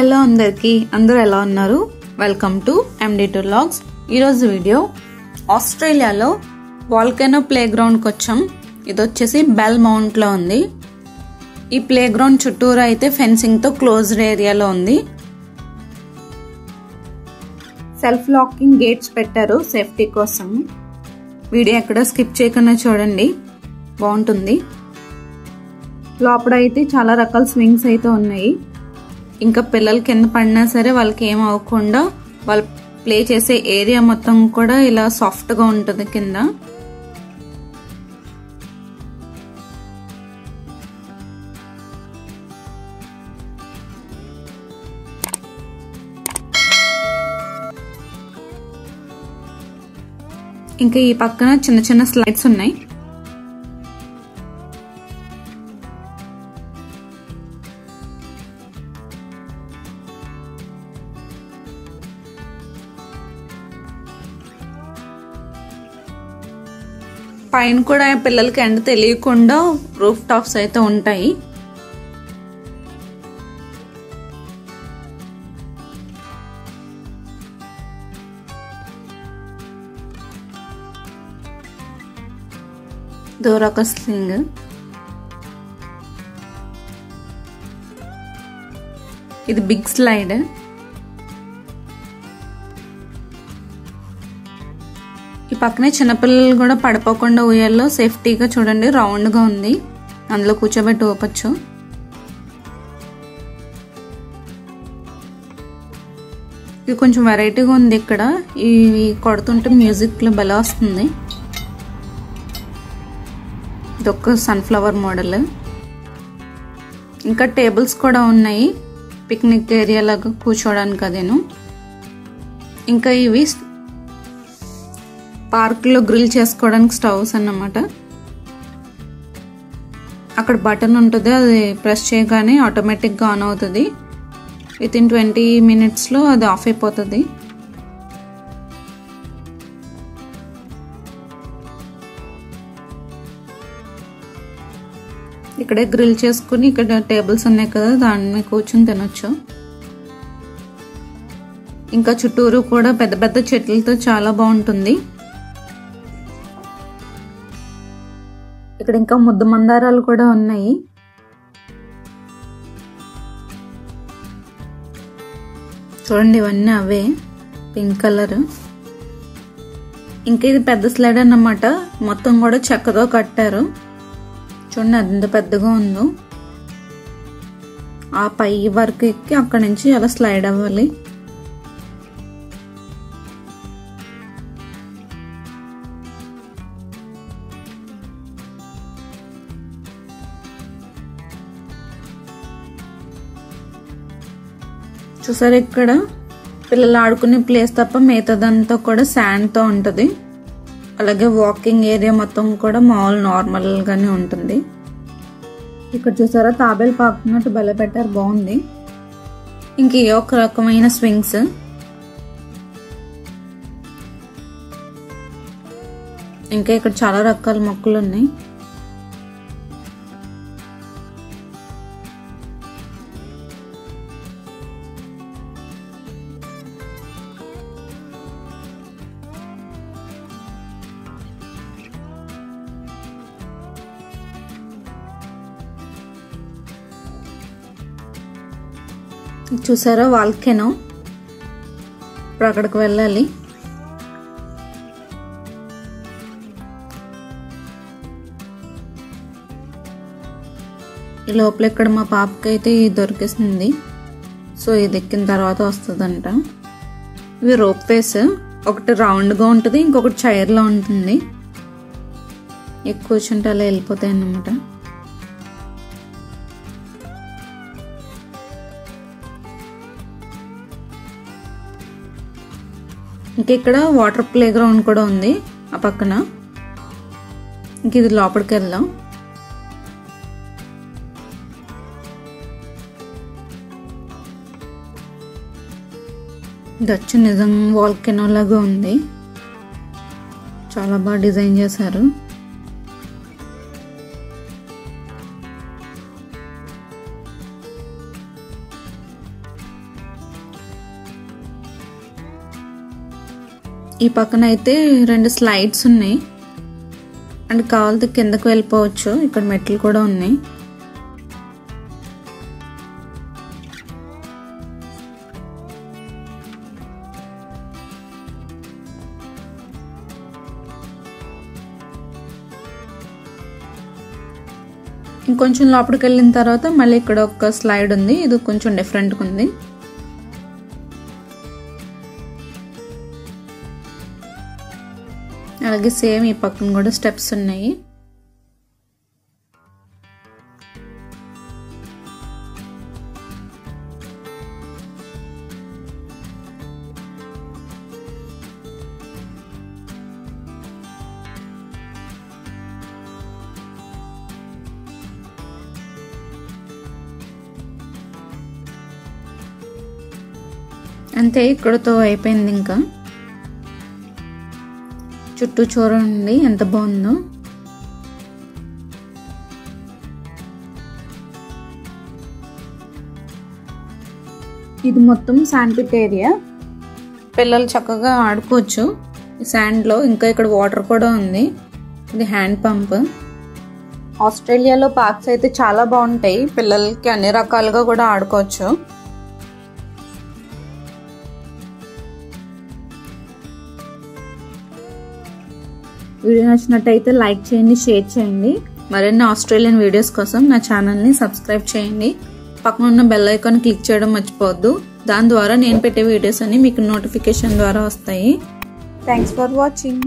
Hello అందరికీ, అందరూ ఎలా ఉన్నారు? Welcome to MD2 Vlogs. ఈరోజు వీడియో ఆస్ట్రేలియాలో వాల్కెనో ప్లే గ్రౌండ్కి వచ్చాం. ఇది వచ్చేసి బెల్ మౌంట్లో ఉంది. ఈ ప్లే గ్రౌండ్ చుట్టూరు అయితే ఫెన్సింగ్తో క్లోజ్డ్ ఏరియాలో ఉంది. సెల్ఫ్ లాకింగ్ గేట్స్ పెట్టారు సేఫ్టీ కోసం. వీడియో ఎక్కడ స్కిప్ చేయకుండా చూడండి, బాగుంటుంది. లోపల అయితే చాలా రకాల స్వింగ్స్ అయితే ఉన్నాయి. ఇంకా పిల్లలు కింద పడినా సరే వాళ్ళకి ఏం అవ్వకుండా వాళ్ళు ప్లే చేసే ఏరియా మొత్తం కూడా ఇలా సాఫ్ట్గా ఉంటుంది కింద. ఇంకా ఈ పక్కన చిన్న చిన్న స్లైడ్స్ ఉన్నాయి. పైన కూడా పిల్లలకి ఎండ తెలియకుండా రూఫ్ టాప్స్ అయితే ఉంటాయి. దూరొక స్లింగ్, ఇది బిగ్ స్లైడ్. ఈ పక్కనే చిన్నపిల్లలు కూడా పడిపోకుండా ఉయ్యాల్లో సేఫ్టీగా చూడండి, రౌండ్గా ఉంది, అందులో కూర్చోబెట్టి ఊపచ్చు. ఇది కొంచెం వెరైటీగా ఉంది. ఇక్కడ ఇవి కొడుతుంటే మ్యూజిక్లో భలే వస్తుంది. ఇదొక సన్ఫ్లవర్ మోడల్. ఇంకా టేబుల్స్ కూడా ఉన్నాయి పిక్నిక్ ఏరియా లాగా కూర్చోడానికి. అదేను ఇంకా ఇవి పార్క్లో గ్రిల్ చేసుకోవడానికి స్టవ్స్ అన్నమాట. అక్కడ బటన్ ఉంటుంది, అది ప్రెస్ చేయగానే ఆటోమేటిక్గా ఆన్ అవుతుంది. వితిన్ 20 minutesలో అది ఆఫ్ అయిపోతుంది. ఇక్కడే గ్రిల్ చేసుకుని ఇక్కడ టేబుల్స్ ఉన్నాయి కదా, దాని మీద కూర్చొని తినొచ్చు. ఇంకా చుట్టూరు కూడా పెద్ద పెద్ద చెట్లతో చాలా బాగుంటుంది. ఇక్కడ ఇంకా ముద్ద మందారాలు కూడా ఉన్నాయి. చూడండి, ఇవన్నీ అవే పింక్ కలర్. ఇంకా ఇది పెద్ద స్లైడ్ అన్నమాట, మొత్తం కూడా చెక్కతో కట్టారు. చూడండి ఎంత పెద్దగా ఉందో. ఆ పై వరకు ఎక్కి అక్కడి నుంచి అలా స్లైడ్ అవ్వాలి. చూసారు, ఇక్కడ పిల్లలు ఆడుకునే ప్లేస్ తప్ప మిగతాదంతా కూడా శాండ్తో ఉంటుంది. అలాగే వాకింగ్ ఏరియా మొత్తం కూడా మామూలు నార్మల్ గానే ఉంటుంది. ఇక్కడ చూసారా, తాబేలు పాకున్నట్టు భలే పెట్టారు, బాగుంది. ఇంక ఒక రకమైన స్వింగ్స్. ఇంకా ఇక్కడ చాలా రకాల మొక్కలు ఉన్నాయి. చూసారా వాల్కెనో, ఇప్పుడు అక్కడికి వెళ్ళాలి. ఈ లోపల ఇక్కడ మా పాపకి అయితే దొరికేసింది. సో ఇది ఎక్కిన తర్వాత వస్తుందంట. ఇవి రోప్ వేస్, ఒకటి రౌండ్గా ఉంటుంది, ఇంకొకటి చైర్లో ఉంటుంది. ఎక్కువ కూర్చుంటే అలా వెళ్ళిపోతాయి అన్నమాట. ఇంక ఇక్కడ వాటర్ ప్లే గ్రౌండ్ కూడా ఉంది ఆ పక్కన. ఇంక ఇది లోపలికి వెళ్దాం. ఇది వచ్చి నిజం వాల్కెనో లాగా ఉంది, చాలా బాగా డిజైన్ చేశారు. ఈ పక్కన అయితే 2 స్లైడ్స్ ఉన్నాయి అండ్ కావాలితే కిందకు వెళ్ళిపోవచ్చు. ఇక్కడ మెట్లు కూడా ఉన్నాయి. ఇంకొంచెం లోపలికి వెళ్ళిన తర్వాత మళ్ళీ ఇక్కడ ఒక స్లైడ్ ఉంది. ఇది కొంచెం డిఫరెంట్గా ఉంది. అలాగే సేమ్ ఈ పక్కన కూడా స్టెప్స్ ఉన్నాయి. అంతే, ఇక్కడతో అయిపోయింది. ఇంకా చుట్టూ చూడండి ఎంత బాగుందో. ఇది మొత్తం శాండ్ పిట్ ఏరియా. పిల్లలు చక్కగా ఆడుకోవచ్చు ఈ శాండ్ లో. ఇంకా ఇక్కడ వాటర్ కూడా ఉంది. ఇది హ్యాండ్ పంప్. ఆస్ట్రేలియాలో పార్క్స్ అయితే చాలా బాగుంటాయి. పిల్లలకి అన్ని రకాలుగా కూడా ఆడుకోవచ్చు. వీడియో నచ్చినట్టయితే లైక్ చేయండి, షేర్ చేయండి. మరిన్ని ఆస్ట్రేలియన్ వీడియోస్ కోసం నా ఛానల్ని సబ్స్క్రైబ్ చేయండి. పక్కన ఉన్న బెల్ ఐకాన్ క్లిక్ చేయడం మర్చిపోవద్దు. దాని ద్వారా నేను పెట్టే వీడియోస్ అన్ని మీకు నోటిఫికేషన్ ద్వారా వస్తాయి. Thanks for watching.